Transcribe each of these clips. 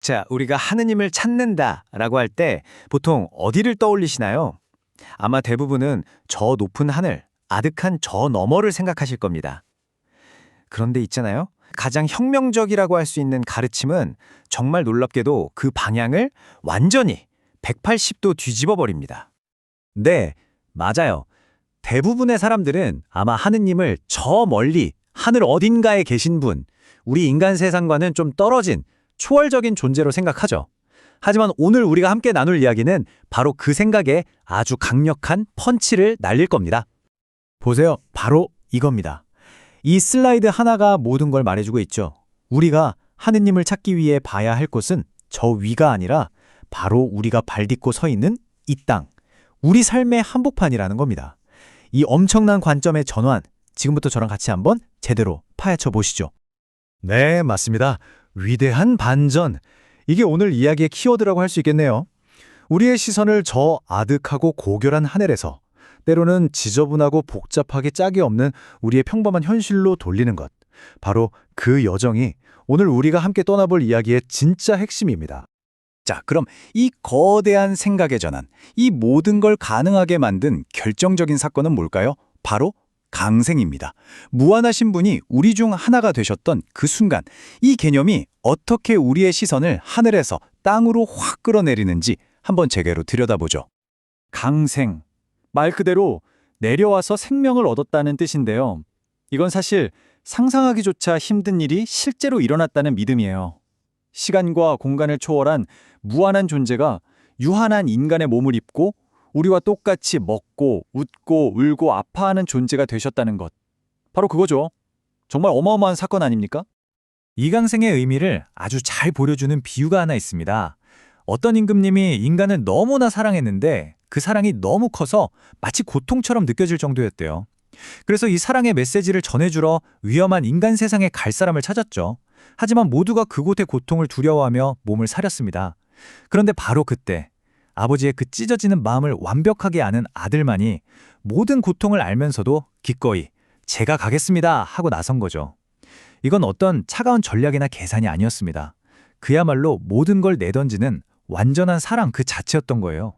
자, 우리가 하느님을 찾는다라고 할 때 보통 어디를 떠올리시나요? 아마 대부분은 저 높은 하늘, 아득한 저 너머를 생각하실 겁니다. 그런데 있잖아요. 가장 혁명적이라고 할 수 있는 가르침은 정말 놀랍게도 그 방향을 완전히 180도 뒤집어 버립니다. 네, 맞아요. 대부분의 사람들은 아마 하느님을 저 멀리 하늘 어딘가에 계신 분, 우리 인간 세상과는 좀 떨어진 초월적인 존재로 생각하죠. 하지만 오늘 우리가 함께 나눌 이야기는 바로 그 생각에 아주 강력한 펀치를 날릴 겁니다. 보세요. 바로 이겁니다. 이 슬라이드 하나가 모든 걸 말해주고 있죠. 우리가 하느님을 찾기 위해 봐야 할 곳은 저 위가 아니라 바로 우리가 발 딛고 서 있는 이 땅, 우리 삶의 한복판이라는 겁니다. 이 엄청난 관점의 전환, 지금부터 저랑 같이 한번 제대로 파헤쳐 보시죠. 네, 맞습니다. 위대한 반전. 이게 오늘 이야기의 키워드라고 할 수 있겠네요. 우리의 시선을 저 아득하고 고결한 하늘에서 때로는 지저분하고 복잡하게 짝이 없는 우리의 평범한 현실로 돌리는 것. 바로 그 여정이 오늘 우리가 함께 떠나볼 이야기의 진짜 핵심입니다. 자, 그럼 이 거대한 생각의 전환, 이 모든 걸 가능하게 만든 결정적인 사건은 뭘까요? 바로 강생입니다. 무한하신 분이 우리 중 하나가 되셨던 그 순간, 이 개념이 어떻게 우리의 시선을 하늘에서 땅으로 확 끌어내리는지 한번 제대로 들여다보죠. 강생. 말 그대로 내려와서 생명을 얻었다는 뜻인데요. 이건 사실 상상하기조차 힘든 일이 실제로 일어났다는 믿음이에요. 시간과 공간을 초월한 무한한 존재가 유한한 인간의 몸을 입고 우리와 똑같이 먹고 웃고 울고 아파하는 존재가 되셨다는 것. 바로 그거죠. 정말 어마어마한 사건 아닙니까? 이 강생의 의미를 아주 잘 보여주는 비유가 하나 있습니다. 어떤 임금님이 인간을 너무나 사랑했는데 그 사랑이 너무 커서 마치 고통처럼 느껴질 정도였대요. 그래서 이 사랑의 메시지를 전해주러 위험한 인간 세상에 갈 사람을 찾았죠. 하지만 모두가 그곳의 고통을 두려워하며 몸을 사렸습니다. 그런데 바로 그때 아버지의 그 찢어지는 마음을 완벽하게 아는 아들만이 모든 고통을 알면서도 기꺼이 제가 가겠습니다 하고 나선 거죠. 이건 어떤 차가운 전략이나 계산이 아니었습니다. 그야말로 모든 걸 내던지는 완전한 사랑 그 자체였던 거예요.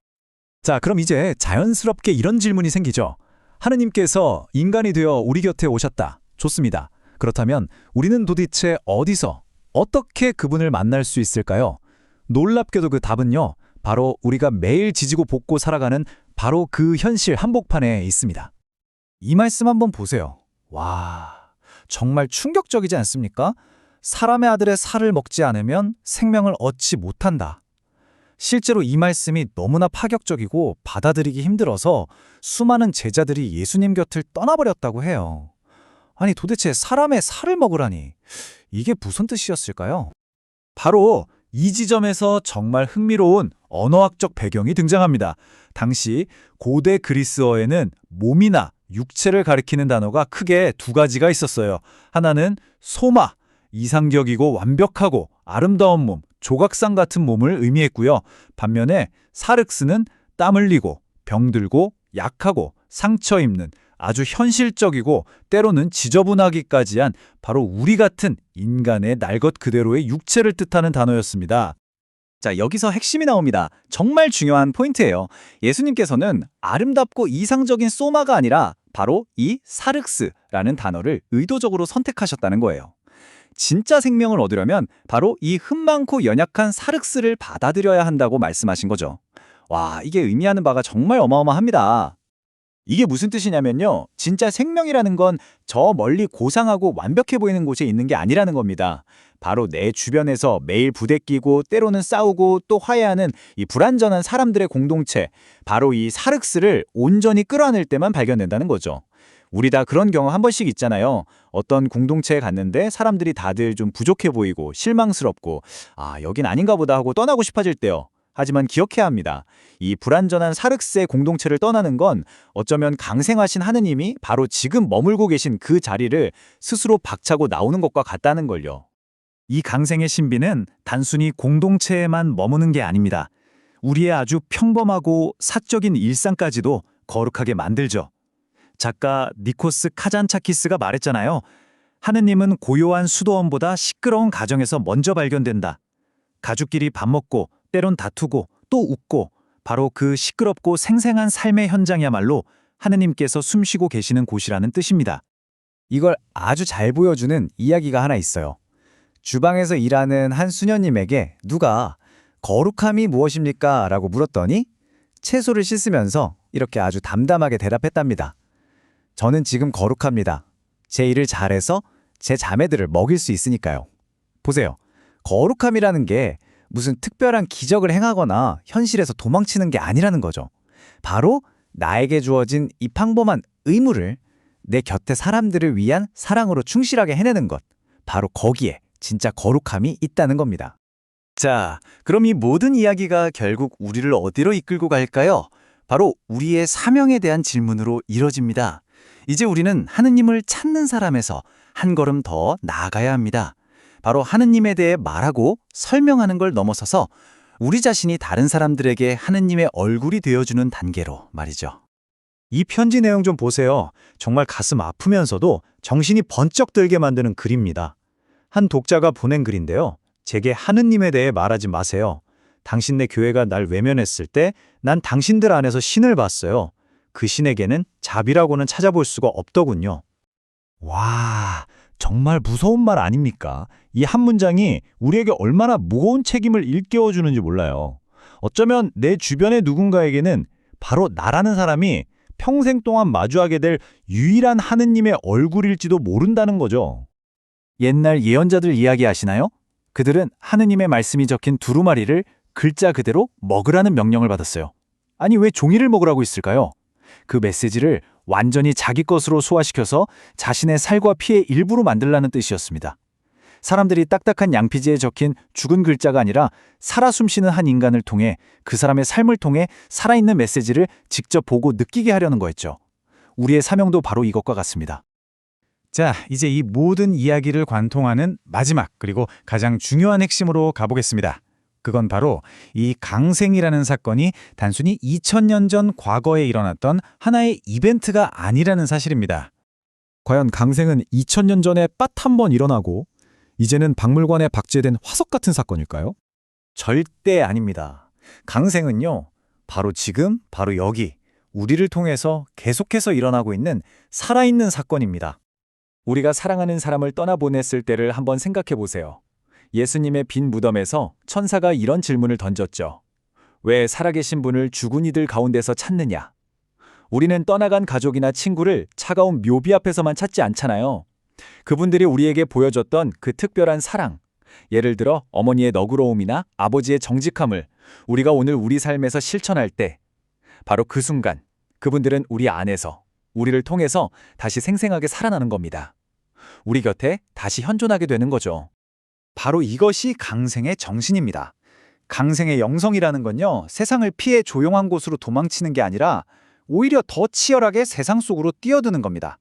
자, 그럼 이제 자연스럽게 이런 질문이 생기죠. 하느님께서 인간이 되어 우리 곁에 오셨다. 좋습니다. 그렇다면 우리는 도대체 어디서, 어떻게 그분을 만날 수 있을까요? 놀랍게도 그 답은요, 바로 우리가 매일 지지고 볶고 살아가는 바로 그 현실 한복판에 있습니다. 이 말씀 한번 보세요. 와, 정말 충격적이지 않습니까? 사람의 아들의 살을 먹지 않으면 생명을 얻지 못한다. 실제로 이 말씀이 너무나 파격적이고 받아들이기 힘들어서 수많은 제자들이 예수님 곁을 떠나버렸다고 해요. 아니 도대체 사람의 살을 먹으라니 이게 무슨 뜻이었을까요? 바로 이 지점에서 정말 흥미로운 언어학적 배경이 등장합니다. 당시 고대 그리스어에는 몸이나 육체를 가리키는 단어가 크게 두 가지가 있었어요. 하나는 소마, 이상적이고 완벽하고 아름다운 몸, 조각상 같은 몸을 의미했고요. 반면에 사륵스는 땀 흘리고 병들고 약하고 상처 입는 아주 현실적이고 때로는 지저분하기까지 한 바로 우리 같은 인간의 날 것 그대로의 육체를 뜻하는 단어였습니다. 자, 여기서 핵심이 나옵니다. 정말 중요한 포인트예요. 예수님께서는 아름답고 이상적인 소마가 아니라 바로 이 사륵스라는 단어를 의도적으로 선택하셨다는 거예요. 진짜 생명을 얻으려면 바로 이 흠 많고 연약한 사륵스를 받아들여야 한다고 말씀하신 거죠. 와, 이게 의미하는 바가 정말 어마어마합니다. 이게 무슨 뜻이냐면요. 진짜 생명이라는 건 저 멀리 고상하고 완벽해 보이는 곳에 있는 게 아니라는 겁니다. 바로 내 주변에서 매일 부대끼고 때로는 싸우고 또 화해하는 이 불완전한 사람들의 공동체, 바로 이 사륵스를 온전히 끌어안을 때만 발견된다는 거죠. 우리 다 그런 경험 한 번씩 있잖아요. 어떤 공동체에 갔는데 사람들이 다들 좀 부족해 보이고 실망스럽고 여긴 아닌가 보다 하고 떠나고 싶어질 때요. 하지만 기억해야 합니다. 이 불완전한 사륵스의 공동체를 떠나는 건 어쩌면 강생하신 하느님이 바로 지금 머물고 계신 그 자리를 스스로 박차고 나오는 것과 같다는 걸요. 이 강생의 신비는 단순히 공동체에만 머무는 게 아닙니다. 우리의 아주 평범하고 사적인 일상까지도 거룩하게 만들죠. 작가 니코스 카잔차키스가 말했잖아요. 하느님은 고요한 수도원보다 시끄러운 가정에서 먼저 발견된다. 가족끼리 밥 먹고 때론 다투고 또 웃고 바로 그 시끄럽고 생생한 삶의 현장이야말로 하느님께서 숨쉬고 계시는 곳이라는 뜻입니다. 이걸 아주 잘 보여주는 이야기가 하나 있어요. 주방에서 일하는 한 수녀님에게 누가 거룩함이 무엇입니까? 라고 물었더니 채소를 씻으면서 이렇게 아주 담담하게 대답했답니다. 저는 지금 거룩합니다. 제 일을 잘해서 제 자매들을 먹일 수 있으니까요. 보세요. 거룩함이라는 게 무슨 특별한 기적을 행하거나 현실에서 도망치는 게 아니라는 거죠. 바로 나에게 주어진 이 평범한 의무를 내 곁에 사람들을 위한 사랑으로 충실하게 해내는 것. 바로 거기에 진짜 거룩함이 있다는 겁니다. 자, 그럼 이 모든 이야기가 결국 우리를 어디로 이끌고 갈까요? 바로 우리의 사명에 대한 질문으로 이뤄집니다. 이제 우리는 하느님을 찾는 사람에서 한 걸음 더 나아가야 합니다. 바로 하느님에 대해 말하고 설명하는 걸 넘어서서 우리 자신이 다른 사람들에게 하느님의 얼굴이 되어주는 단계로 말이죠. 이 편지 내용 좀 보세요. 정말 가슴 아프면서도 정신이 번쩍 들게 만드는 글입니다. 한 독자가 보낸 글인데요. 제게 하느님에 대해 말하지 마세요. 당신네 교회가 날 외면했을 때 난 당신들 안에서 신을 봤어요. 그 신에게는 자비라고는 찾아볼 수가 없더군요. 와, 정말 무서운 말 아닙니까? 이 한 문장이 우리에게 얼마나 무거운 책임을 일깨워주는지 몰라요. 어쩌면 내 주변의 누군가에게는 바로 나라는 사람이 평생 동안 마주하게 될 유일한 하느님의 얼굴일지도 모른다는 거죠. 옛날 예언자들 이야기 아시나요? 그들은 하느님의 말씀이 적힌 두루마리를 글자 그대로 먹으라는 명령을 받았어요. 아니, 왜 종이를 먹으라고 했을까요? 그 메시지를 완전히 자기 것으로 소화시켜서 자신의 살과 피의 일부로 만들라는 뜻이었습니다. 사람들이 딱딱한 양피지에 적힌 죽은 글자가 아니라 살아 숨쉬는 한 인간을 통해 그 사람의 삶을 통해 살아있는 메시지를 직접 보고 느끼게 하려는 거였죠. 우리의 사명도 바로 이것과 같습니다. 자, 이제 이 모든 이야기를 관통하는 마지막 그리고 가장 중요한 핵심으로 가보겠습니다. 그건 바로 이 강생이라는 사건이 단순히 2000년 전 과거에 일어났던 하나의 이벤트가 아니라는 사실입니다. 과연 강생은 2000년 전에 빻 한 번 일어나고 이제는 박물관에 박제된 화석 같은 사건일까요? 절대 아닙니다. 강생은요, 바로 지금, 바로 여기, 우리를 통해서 계속해서 일어나고 있는 살아있는 사건입니다. 우리가 사랑하는 사람을 떠나보냈을 때를 한번 생각해 보세요. 예수님의 빈 무덤에서 천사가 이런 질문을 던졌죠. 왜 살아계신 분을 죽은 이들 가운데서 찾느냐? 우리는 떠나간 가족이나 친구를 차가운 묘비 앞에서만 찾지 않잖아요. 그분들이 우리에게 보여줬던 그 특별한 사랑, 예를 들어 어머니의 너그러움이나 아버지의 정직함을 우리가 오늘 우리 삶에서 실천할 때, 바로 그 순간 그분들은 우리 안에서, 우리를 통해서 다시 생생하게 살아나는 겁니다. 우리 곁에 다시 현존하게 되는 거죠. 바로 이것이 강생의 정신입니다. 강생의 영성이라는 건요, 세상을 피해 조용한 곳으로 도망치는 게 아니라 오히려 더 치열하게 세상 속으로 뛰어드는 겁니다.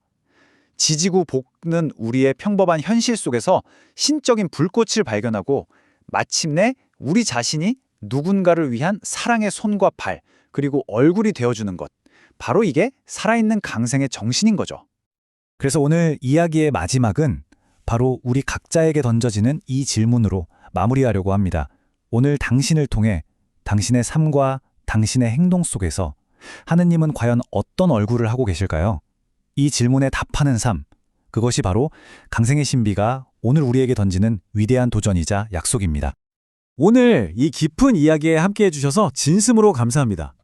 지지고 볶는 우리의 평범한 현실 속에서 신적인 불꽃을 발견하고 마침내 우리 자신이 누군가를 위한 사랑의 손과 팔, 그리고 얼굴이 되어주는 것. 바로 이게 살아있는 강생의 정신인 거죠. 그래서 오늘 이야기의 마지막은 바로 우리 각자에게 던져지는 이 질문으로 마무리하려고 합니다. 오늘 당신을 통해 당신의 삶과 당신의 행동 속에서 하느님은 과연 어떤 얼굴을 하고 계실까요? 이 질문에 답하는 삶, 그것이 바로 강생의 신비가 오늘 우리에게 던지는 위대한 도전이자 약속입니다. 오늘 이 깊은 이야기에 함께해 주셔서 진심으로 감사합니다.